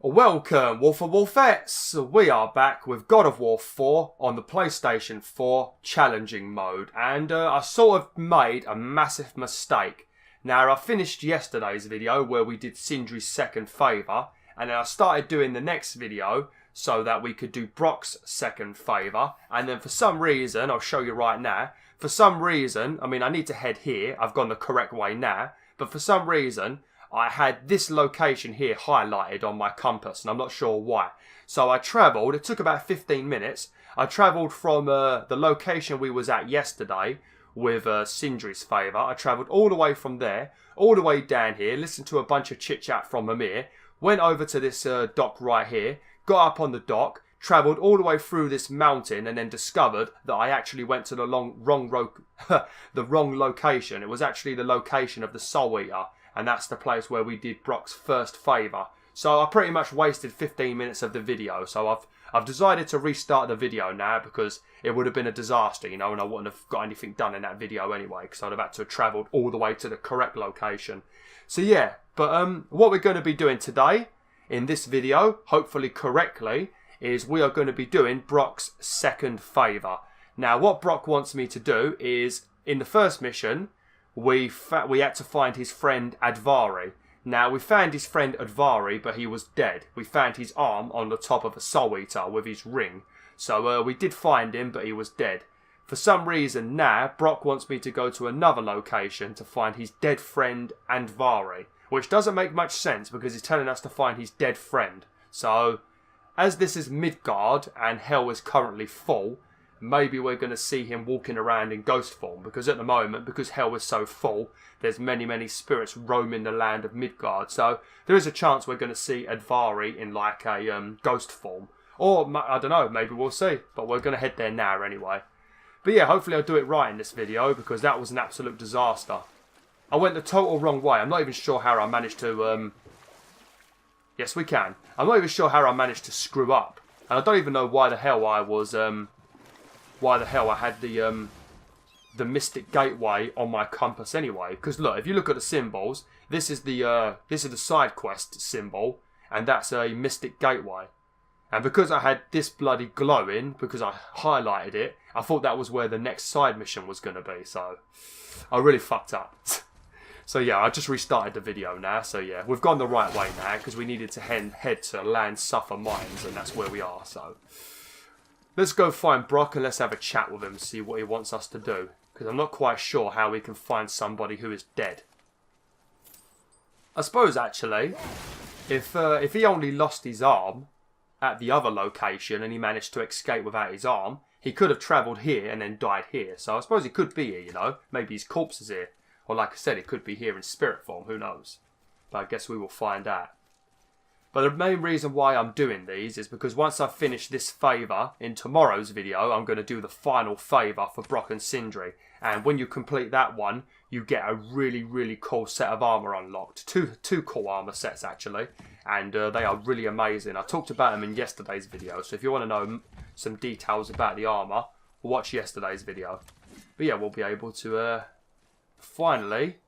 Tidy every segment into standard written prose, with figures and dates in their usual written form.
Welcome, Wolf and Wolfettes! We are back with God of War 4 on the PlayStation 4 challenging mode, and I sort of made a massive mistake. Now, I finished yesterday's video where we did Sindri's second favour, and then I started doing the next video so that we could do Brok's second favour, and then for some reason, I'll show you right now, for some reason, I mean I need to head here, I've gone the correct way now, but for some reason, I had this location here highlighted on my compass, and I'm not sure why. So I travelled, it took about 15 minutes, I travelled from the location we was at yesterday with Sindri's favour. I travelled all the way from there, all the way down here, listened to a bunch of chit-chat from Amir, went over to this dock right here, got up on the dock, travelled all the way through this mountain, and then discovered that I actually went to the wrong location. It was actually the location of the Soul Eater. And that's the place where we did Brok's first favour. So I pretty much wasted 15 minutes of the video. So I've decided to restart the video now because it would have been a disaster, you know, and I wouldn't have got anything done in that video anyway because I'd have had to have travelled all the way to the correct location. So yeah, but what we're going to be doing today in this video, hopefully correctly, is we are going to be doing Brok's second favour. Now what Brok wants me to do is, in the first mission, we had to find his friend Advari. Now, we found his friend Advari, but he was dead. We found his arm on the top of a Soul Eater with his ring. So we did find him, but he was dead. For some reason now, Brok wants me to go to another location to find his dead friend Advari, which doesn't make much sense because he's telling us to find his dead friend. So, as this is Midgard and hell is currently full, maybe we're going to see him walking around in ghost form, because at the moment, because hell is so full, there's many spirits roaming the land of Midgard. So there is a chance we're going to see Advari in like a ghost form. Or, I don't know, maybe we'll see. But we're going to head there now anyway. But yeah, hopefully I'll do it right in this video, because that was an absolute disaster. I went the total wrong way. I'm not even sure how I managed to... Yes, we can. I'm not even sure how I managed to screw up. And I don't even know why the hell I was... why the hell I had the Mystic Gateway on my compass anyway. Because look, if you look at the symbols, this is the side quest symbol, and that's a Mystic Gateway. And because I had this bloody glowing, because I highlighted it, I thought that was where the next side mission was going to be. So I really fucked up. So yeah, I just restarted the video now. So yeah, we've gone the right way now because we needed to head to Land Suffer Mines, and that's where we are. So let's go find Brok and let's have a chat with him, see what he wants us to do. Because I'm not quite sure how we can find somebody who is dead. I suppose, actually, if he only lost his arm at the other location and he managed to escape without his arm, he could have travelled here and then died here. So I suppose he could be here, you know. Maybe his corpse is here. Or like I said, it could be here in spirit form, who knows. But I guess we will find out. But the main reason why I'm doing these is because once I finish this favour in tomorrow's video, I'm going to do the final favour for Brok and Sindri. And when you complete that one, you get a really cool set of armour unlocked. Two cool armour sets actually. And they are really amazing. I talked about them in yesterday's video. So if you want to know some details about the armour, watch yesterday's video. But yeah, we'll be able to finally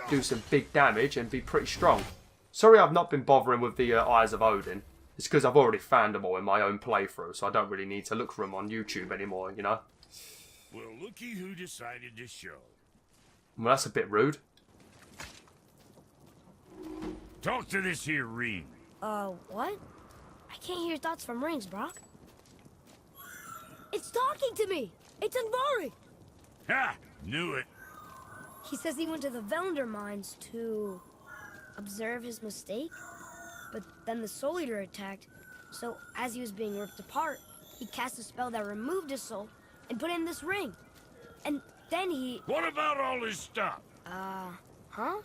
do some big damage and be pretty strong. Sorry I've not been bothering with the Eyes of Odin. It's because I've already found them all in my own playthrough, so I don't really need to look for them on YouTube anymore, you know? Well, looky who decided to show. Well, that's a bit rude. Talk to this here ring. What? I can't hear thoughts from rings, Brok. It's talking to me! It's Advari! Ha! Knew it. He says he went to the Velnder mines to observe his mistake, but then the Soul Eater attacked, so as he was being ripped apart, he cast a spell that removed his soul and put in this ring. And then he... What about all his stuff? Huh?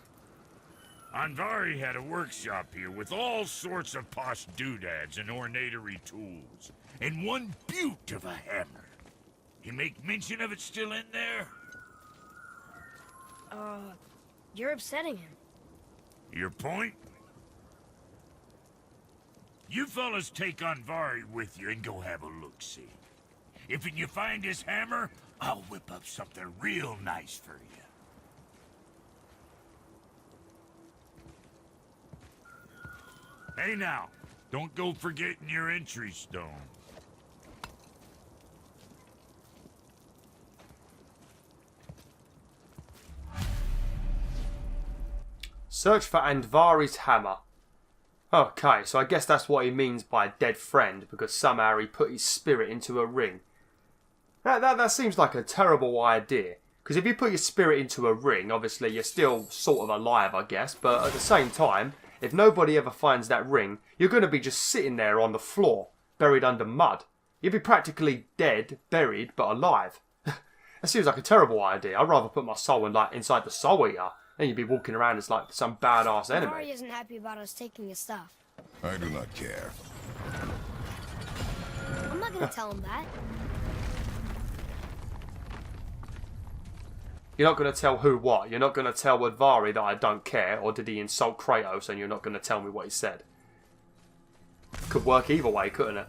Andvari had a workshop here with all sorts of posh doodads and ornatery tools, and one beaut of a hammer. You make mention of it still in there? You're upsetting him. Your point? You fellas take Andvari with you and go have a look-see. If you find his hammer, I'll whip up something real nice for you. Hey now, don't go forgetting your entry stone. Search for Andvari's hammer. Okay, so I guess that's what he means by a dead friend, because somehow he put his spirit into a ring. That seems like a terrible idea, because if you put your spirit into a ring, obviously you're still sort of alive, I guess, but at the same time, if nobody ever finds that ring, you're going to be just sitting there on the floor, buried under mud. You'd be practically dead, buried, but alive. That seems like a terrible idea. I'd rather put my soul inside the soul eater. Then you'd be walking around as like some badass enemy. Mari isn't happy about us taking his stuff. I do not care. I'm not gonna tell him that. You're not going to tell who what? You're not going to tell Andvari that I don't care, or did he insult Kratos and you're not going to tell me what he said? Could work either way, couldn't it?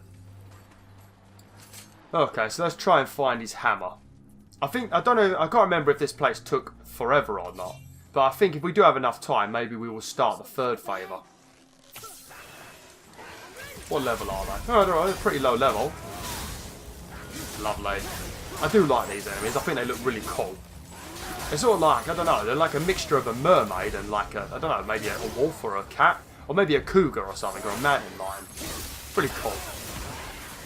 Okay, so let's try and find his hammer. I don't know, I can't remember if this place took forever or not. But I think if we do have enough time, maybe we will start the third favour. What level are they? Oh, they're pretty low level. Lovely. I do like these enemies. I think they look really cool. They're sort of like, I don't know, they're like a mixture of a mermaid and like a, I don't know, maybe a wolf or a cat. Or maybe a cougar or something, or a mountain lion. Pretty cool.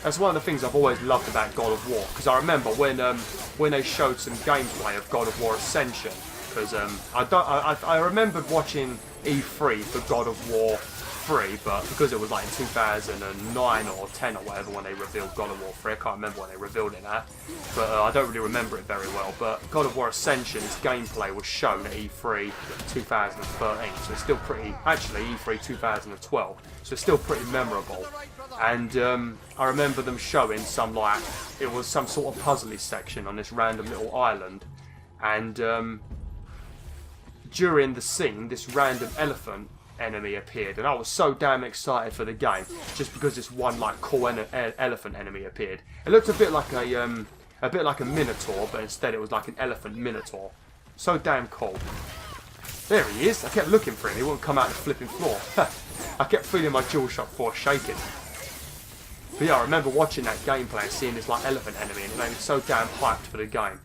That's one of the things I've always loved about God of War. Because I remember when they showed some gameplay of God of War Ascension. Because I remembered watching E3 for God of War 3, but because it was like in 2009 or 10 or whatever when they revealed God of War 3, I can't remember when they revealed it at, but I don't really remember it very well. But God of War Ascension's gameplay was shown at E3 2013, so it's still pretty, actually E3 2012, so it's still pretty memorable. And I remember them showing some, like, it was some sort of puzzly section on this random little island, and during the scene, this random elephant enemy appeared, and I was so damn excited for the game just because this one like cool elephant enemy appeared. It looked a bit like a minotaur, but instead it was like an elephant minotaur. So damn cool. There he is. I kept looking for him. He wouldn't come out the flipping floor. I kept feeling my DualShock 4 shaking. But yeah, I remember watching that gameplay and seeing this like elephant enemy, and it made me so damn hyped for the game.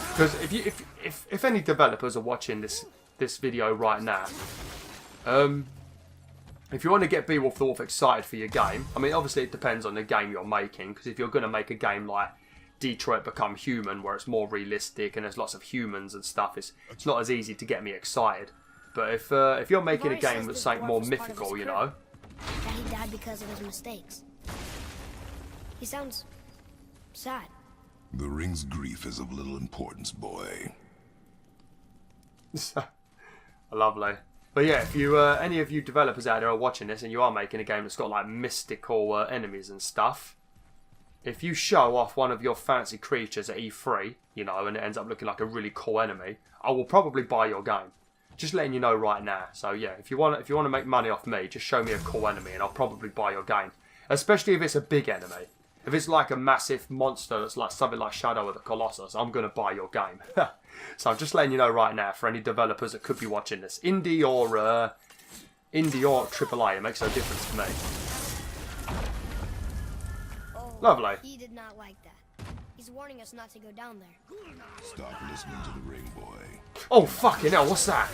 Because if any developers are watching this video right now, if you want to get BwolfTheWolf excited for your game, I mean, obviously it depends on the game you're making, because if you're going to make a game like Detroit Become Human, where it's more realistic and there's lots of humans and stuff, it's not as easy to get me excited. But if you're making a game that's something more mythical, you know. That he died because of his mistakes. He sounds sad. The ring's grief is of little importance, boy. Lovely. But yeah, if you any of you developers out there are watching this and you are making a game that's got like mystical enemies and stuff, if you show off one of your fancy creatures at E3, you know, and it ends up looking like a really cool enemy, I will probably buy your game. Just letting you know right now. So yeah, if you want to make money off me, just show me a cool enemy and I'll probably buy your game. Especially if it's a big enemy. If it's like a massive monster that's like something like Shadow of the Colossus, I'm going to buy your game. So I'm just letting you know right now for any developers that could be watching this. Indie or AAA, it makes no difference to me. Oh, Lovely. He did not like that. He's warning us not to go down there. Stop listening to the ring, boy. Oh, fucking hell, what's that?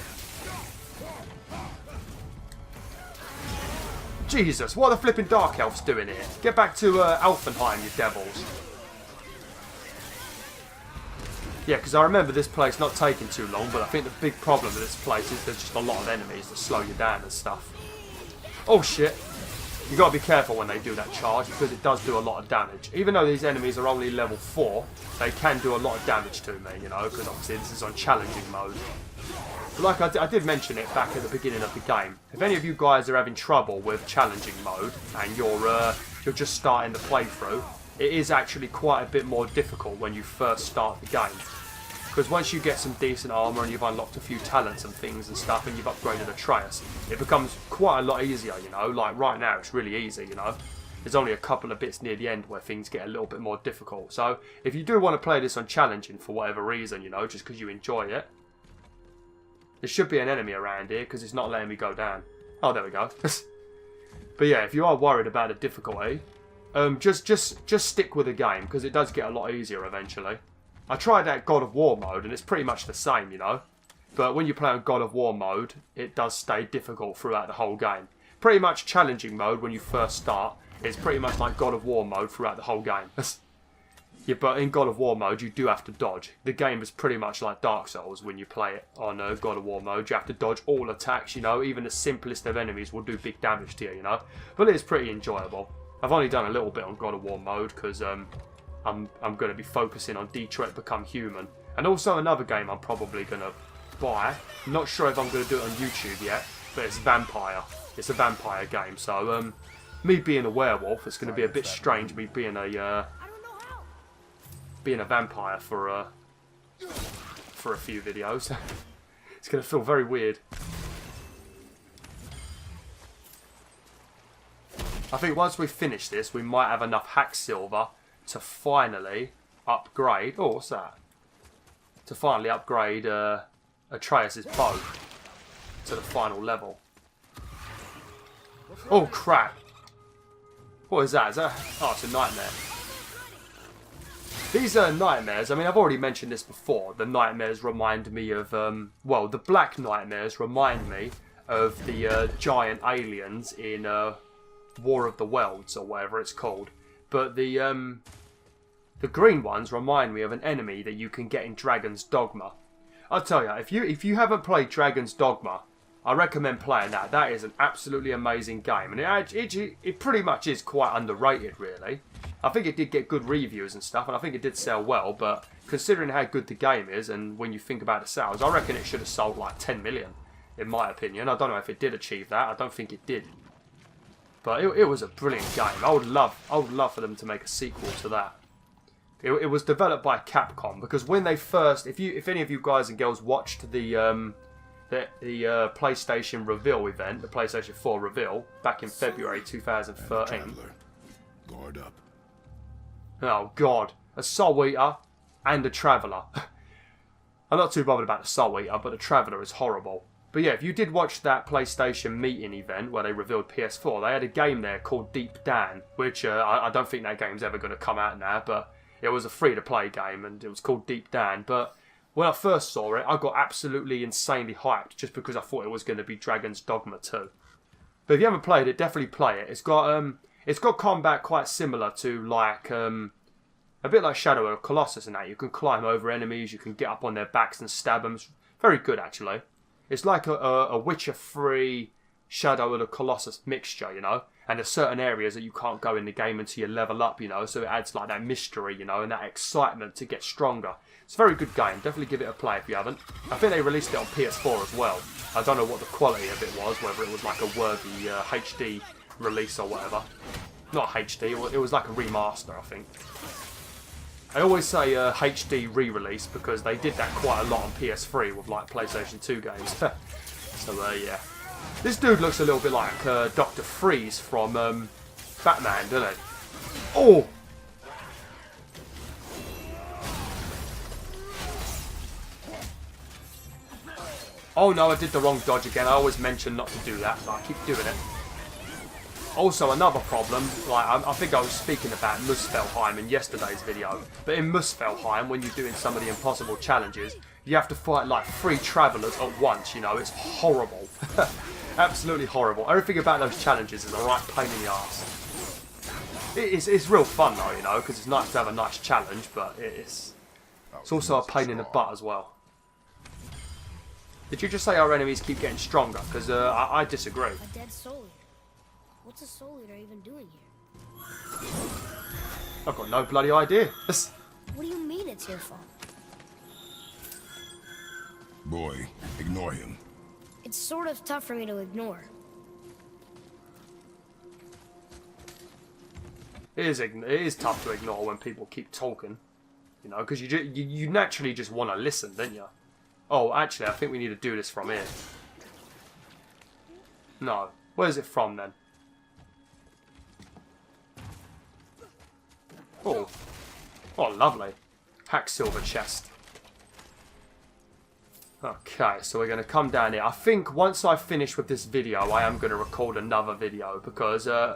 Jesus, what are the flipping Dark Elves doing here? Get back to Alfenheim, you devils. Yeah, because I remember this place not taking too long, but I think the big problem with this place is there's just a lot of enemies that slow you down and stuff. Oh shit. You got to be careful when they do that charge, because it does do a lot of damage. Even though these enemies are only level 4, they can do a lot of damage to me, you know, because obviously this is on challenging mode. But like I did mention it back at the beginning of the game, if any of you guys are having trouble with challenging mode and you're just starting the playthrough, it is actually quite a bit more difficult when you first start the game. Because once you get some decent armour and you've unlocked a few talents and things and stuff and you've upgraded Atreus, it becomes quite a lot easier, you know. Like right now it's really easy, you know. There's only a couple of bits near the end where things get a little bit more difficult. So if you do want to play this on challenging for whatever reason, you know, just because you enjoy it, there should be an enemy around here because it's not letting me go down. Oh, there we go. But yeah, if you are worried about the difficulty, just stick with the game, because it does get a lot easier eventually. I tried that God of War mode, and it's pretty much the same, you know. But when you play on God of War mode, it does stay difficult throughout the whole game. Pretty much challenging mode when you first start is pretty much like God of War mode throughout the whole game. Yeah, but in God of War mode, you do have to dodge. The game is pretty much like Dark Souls when you play it on God of War mode. You have to dodge all attacks, you know. Even the simplest of enemies will do big damage to you, you know. But it is pretty enjoyable. I've only done a little bit on God of War mode because I'm going to be focusing on Detroit Become Human. And also another game I'm probably going to buy. I'm not sure if I'm going to do it on YouTube yet, but it's Vampire. It's a vampire game, so me being a werewolf, it's going to be a bit strange. Me being a vampire for a few videos. It's going to feel very weird. I think once we finish this, we might have enough hack silver to finally upgrade. Oh, what's that? To finally upgrade Atreus' bow to the final level. Oh crap! What is that? Is that? Oh, it's a nightmare. These nightmares, I mean, I've already mentioned this before. The nightmares remind me of, well, the black nightmares remind me of the giant aliens in War of the Worlds, or whatever it's called. But the green ones remind me of an enemy that you can get in Dragon's Dogma. I'll tell you, if you haven't played Dragon's Dogma, I recommend playing that. That is an absolutely amazing game, and it pretty much is quite underrated, really. I think it did get good reviews and stuff, and I think it did sell well, but considering how good the game is, and when you think about the sales, I reckon it should have sold like 10 million, in my opinion. I don't know if it did achieve that. I don't think it did. But it was a brilliant game. I would love for them to make a sequel to that. It was developed by Capcom, because when they first, if any of you guys and girls watched the PlayStation reveal event, the PlayStation 4 reveal, back in February 2013. Guard up. Oh god, a Soul Eater and a Traveller. I'm not too bothered about the Soul Eater, but the Traveller is horrible. But yeah, if you did watch that PlayStation meeting event where they revealed PS4, they had a game there called Deep Dan, which I don't think that game's ever going to come out now, but it was a free-to-play game and it was called Deep Dan. But when I first saw it, I got absolutely insanely hyped just because I thought it was going to be Dragon's Dogma 2. But if you haven't played it, definitely play it. It's got combat quite similar to like a bit like Shadow of the Colossus and that. You can climb over enemies, you can get up on their backs and stab them. It's very good actually. It's like a Witcher 3 Shadow of the Colossus mixture, you know. And there's certain areas that you can't go in the game until you level up, you know. So it adds like that mystery, you know, and that excitement to get stronger. It's a very good game. Definitely give it a play if you haven't. I think they released it on PS4 as well. I don't know what the quality of it was, whether it was like a worthy HD release or whatever. Not HD, it was like a remaster, I think. I always say HD re-release because they did that quite a lot on PS3 with like PlayStation 2 games. So yeah. This dude looks a little bit like Dr. Freeze from Batman, doesn't he? Oh! Oh no, I did the wrong dodge again. I always mention not to do that, but I keep doing it. Also, another problem, like I think I was speaking about Muspelheim in yesterday's video, but in Muspelheim, when you're doing some of the impossible challenges, you have to fight like 3 travellers at once, you know, it's horrible. Absolutely horrible. Everything about those challenges is a right pain in the arse. It's real fun though, you know, because it's nice to have a nice challenge, but it's also a pain in the butt as well. Did you just say our enemies keep getting stronger? Because I disagree. A dead soul eater. What's a soul eater even doing here? I've got no bloody idea. What do you mean it's your fault? Boy, ignore him. It's sort of tough for me to ignore. It is tough to ignore when people keep talking, you know, because you naturally just want to listen, don't you? Oh, actually, I think we need to do this from here. No, where's it from then? Oh, oh, lovely. Hack silver chest. Okay, so we're going to come down here. I think once I finish with this video, I am going to record another video because I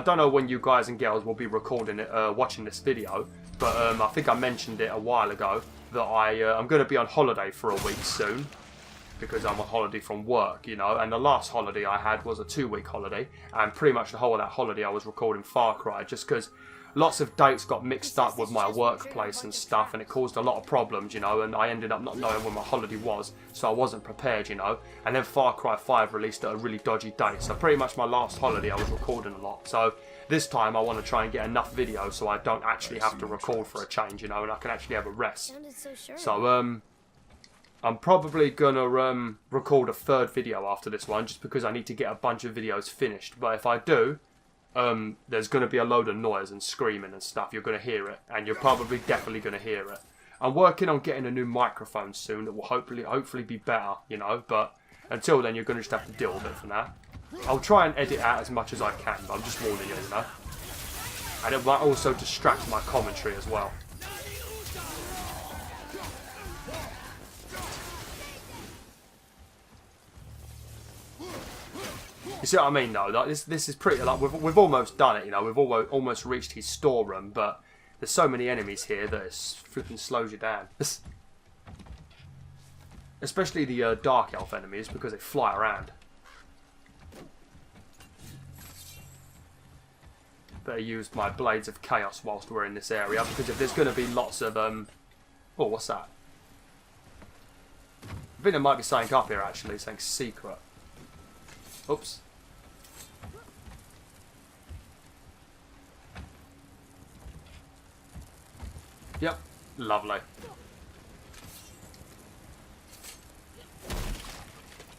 don't know when you guys and girls will be recording it, watching this video, but I think I mentioned it a while ago that I'm going to be on holiday for a week soon because I'm on holiday from work, you know, and the last holiday I had was a 2-week holiday, and pretty much the whole of that holiday I was recording Far Cry just because lots of dates got mixed up with my workplace and stuff, and it caused a lot of problems, you know, and I ended up not knowing when my holiday was, so I wasn't prepared, you know. And then Far Cry 5 released at a really dodgy date, so pretty much my last holiday I was recording a lot. So this time I want to try and get enough videos so I don't actually have to record for a change, you know, and I can actually have a rest. So I'm probably gonna record a third video after this one just because I need to get a bunch of videos finished. But if I do, there's going to be a load of noise and screaming and stuff. You're going to hear it, and you're probably definitely going to hear it. I'm working on getting a new microphone soon that will hopefully be better, you know, but until then you're going to just have to deal with it for now. I'll try and edit out as much as I can, but I'm just warning you, you know. And it might also distract my commentary as well. You see what I mean, though? Like, this is pretty, like, we've almost done it, you know. We've almost reached his storeroom, but there's so many enemies here that it flipping slows you down. Especially the Dark Elf enemies, because they fly around. Better use my Blades of Chaos whilst we're in this area, because if there's going to be lots of, oh, what's that? I think there might be something up here, actually, something secret. Oops. Yep, lovely.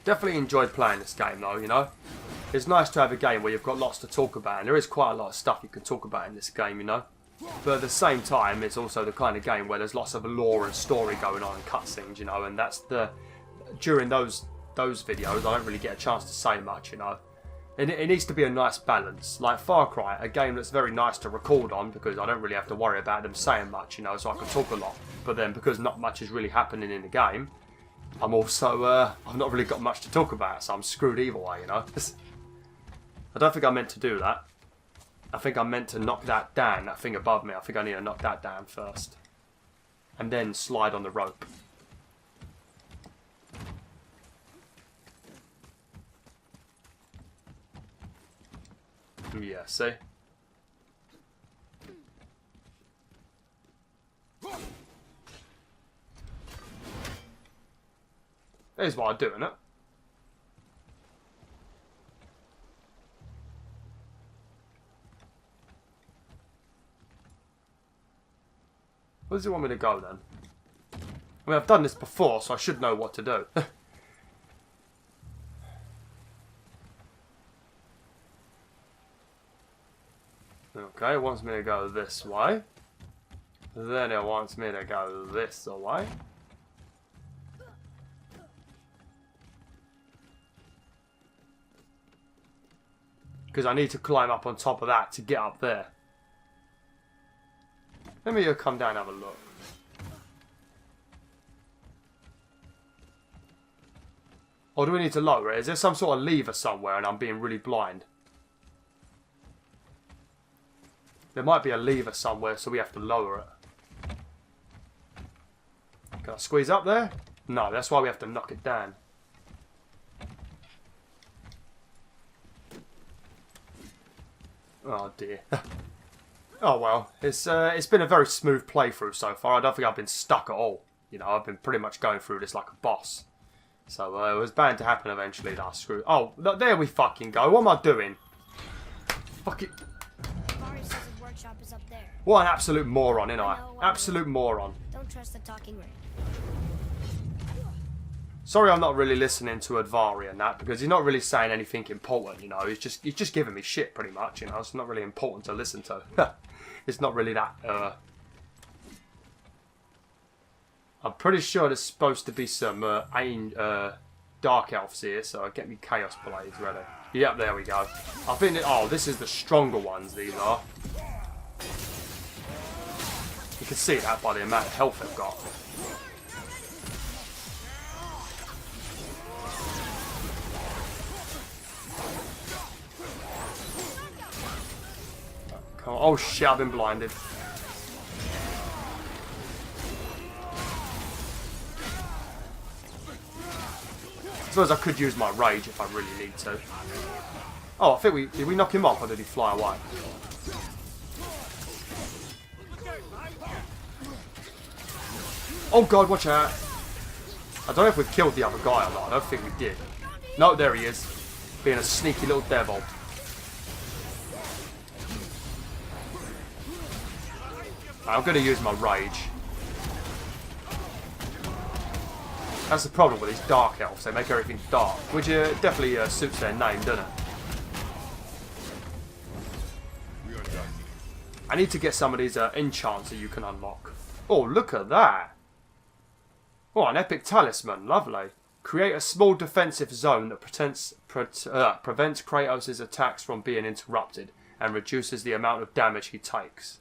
Definitely enjoyed playing this game though, you know. It's nice to have a game where you've got lots to talk about, and there is quite a lot of stuff you can talk about in this game, you know. But at the same time, it's also the kind of game where there's lots of lore and story going on and cutscenes, you know, and that's during those videos I don't really get a chance to say much, you know. It needs to be a nice balance. Like Far Cry, a game that's very nice to record on because I don't really have to worry about them saying much, you know, so I can talk a lot. But then because not much is really happening in the game, I'm also, I've not really got much to talk about, so I'm screwed either way, you know. I don't think I meant to do that. I think I meant to knock that down, that thing above me. I think I need to knock that down first. And then slide on the rope. Yeah, see? Here's what I do, innit? Where does he want me to go then? I mean, I've done this before, so I should know what to do. Okay, it wants me to go this way. Then it wants me to go this way. Because I need to climb up on top of that to get up there. Let me come down and have a look. Or do we need to lower it? Is there some sort of lever somewhere and I'm being really blind? There might be a lever somewhere, so we have to lower it. Can I squeeze up there? No, that's why we have to knock it down. Oh dear. Oh well, it's been a very smooth playthrough so far. I don't think I've been stuck at all. You know, I've been pretty much going through this like a boss. So it was bound to happen eventually that I screwed. Oh, there we fucking go. What am I doing? Fuck it. Is up there. What an absolute moron, innit I? Absolute moron. Don't trust the talking ring. Sorry I'm not really listening to Advari and that, because he's not really saying anything important, you know. He's just giving me shit, pretty much, you know. It's not really important to listen to. It's not really that, I'm pretty sure there's supposed to be some, Dark Elves here, so I'll get me Chaos Blades ready. Yep, there we go. I think, oh, this is the stronger ones, these are. You can see that by the amount of health they've got. Come on. Oh shit, I've been blinded. I suppose I could use my rage if I really need to. Oh, I think did we knock him off or did he fly away? Oh god, watch out. I don't know if we've killed the other guy or not. I don't think we did. No, there he is. Being a sneaky little devil. I'm going to use my rage. That's the problem with these dark elves. They make everything dark. Which definitely suits their name, doesn't it? I need to get some of these enchants that you can unlock. Oh, look at that. Oh, an epic talisman. Lovely. Create a small defensive zone that prevents Kratos' attacks from being interrupted and reduces the amount of damage he takes.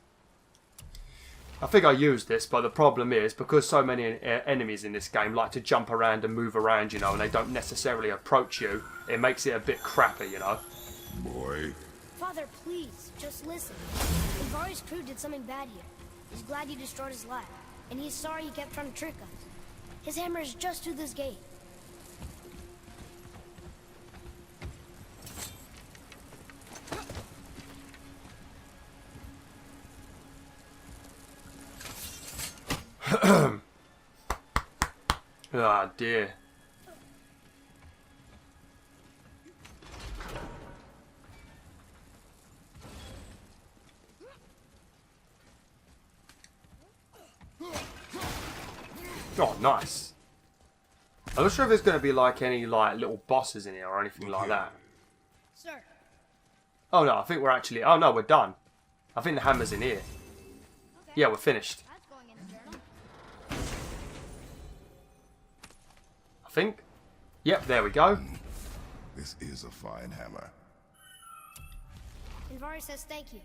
I think I used this, but the problem is, because so many enemies in this game like to jump around and move around, you know, and they don't necessarily approach you, it makes it a bit crappy, you know. Boy. Father, please, just listen. Ivari's crew did something bad here. He's glad you destroyed his lab, and he's sorry he kept trying to trick us. His hammer is just through this gate. Ah, dear. Oh, nice. I'm not sure if there's going to be like any like little bosses in here or anything like that. Sir. Oh no, I think we're actually... Oh no, we're done. I think the hammer's in here. Okay. Yeah, we're finished. That's going in the journal. I think. Yep, there we go. This is a fine hammer. Ivari says thank you.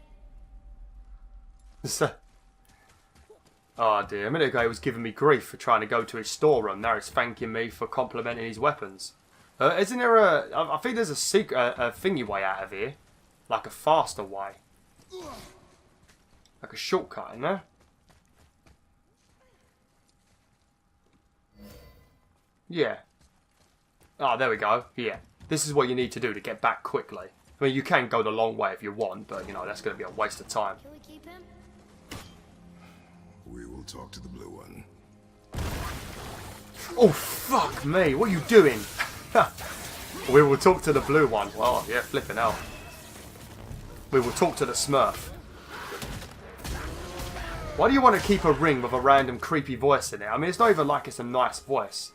Oh dear, a minute ago he was giving me grief for trying to go to his storeroom. Now he's thanking me for complimenting his weapons. Isn't there a... I think there's a thingy way out of here. Like a faster way. Like a shortcut, isn't there? Yeah. Oh, there we go. Yeah. This is what you need to do to get back quickly. I mean, you can go the long way if you want, but, you know, that's going to be a waste of time. Can we keep him? We will talk to the blue one. Oh, fuck me. What are you doing? We will talk to the blue one. Well, yeah, flipping out. We will talk to the Smurf. Why do you want to keep a ring with a random creepy voice in it? I mean, it's not even like it's a nice voice.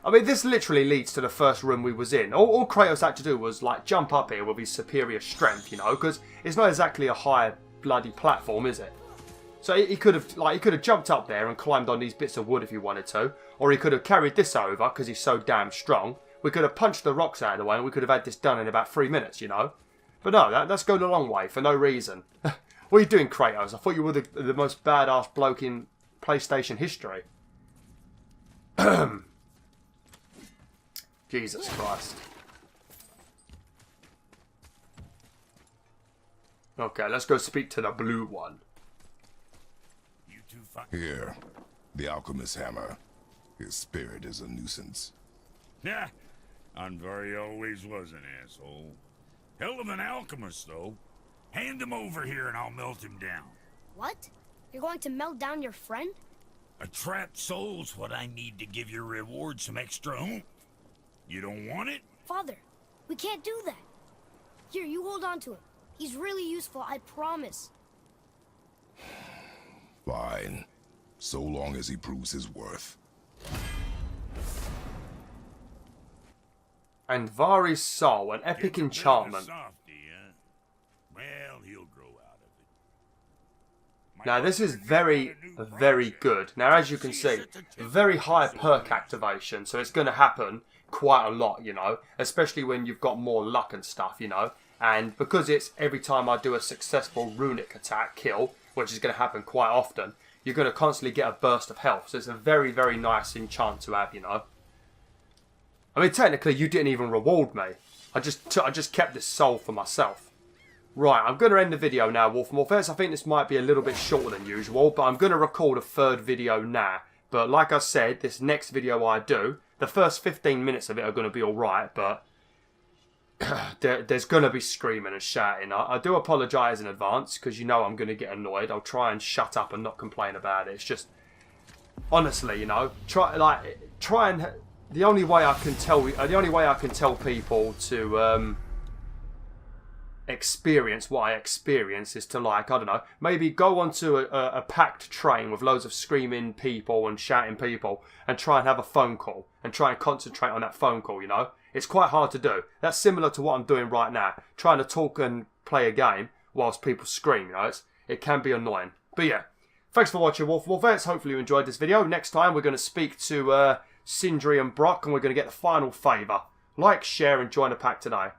I mean, this literally leads to the first room we was in. All Kratos had to do was, like, jump up here with his superior strength, you know, because it's not exactly a high bloody platform, is it? So he could have jumped up there and climbed on these bits of wood if he wanted to, or he could have carried this over because he's so damn strong. We could have punched the rocks out of the way and we could have had this done in about 3 minutes, you know. But no, that's going a long way for no reason. What are you doing, Kratos? I thought you were the most badass bloke in PlayStation history. Jesus Christ. Okay, let's go speak to the blue one. Here, the alchemist's hammer. His spirit is a nuisance. Yeah, Andvari always was an asshole. Hell of an alchemist, though. Hand him over here and I'll melt him down. What? You're going to melt down your friend? A trapped soul's what I need to give your reward some extra oomph. You don't want it? Father, we can't do that. Here, you hold on to him. He's really useful, I promise. Fine. So long as he proves his worth. Andvari's soul, an epic enchantment. Well, he'll grow out of it. Now this is very, very good. Now as you can see, very high perk activation, so it's going to happen quite a lot, you know, especially when you've got more luck and stuff, you know. And because it's every time I do a successful runic attack kill, which is going to happen quite often, you're going to constantly get a burst of health. So it's a very, very nice enchant to have, you know. I mean, technically, you didn't even reward me. I just kept this soul for myself. Right, I'm going to end the video now, BwolfTheWolf. I think this might be a little bit shorter than usual, but I'm going to record a third video now. But like I said, this next video I do, the first 15 minutes of it are going to be alright, but there's going to be screaming and shouting. I do apologise in advance, because you know I'm going to get annoyed. I'll try and shut up and not complain about it. It's just, honestly, you know, the only way I can tell people to experience what I experience is to, like, I don't know, maybe go onto a packed train with loads of screaming people and shouting people and try and have a phone call and try and concentrate on that phone call, you know. It's quite hard to do. That's similar to what I'm doing right now, trying to talk and play a game whilst people scream, you know. It can be annoying. But yeah, thanks for watching, BwolfTheWolf. Hopefully you enjoyed this video. Next time we're going to speak to Sindri and Brok, and we're going to get the final favour. Like, share and join the pack today.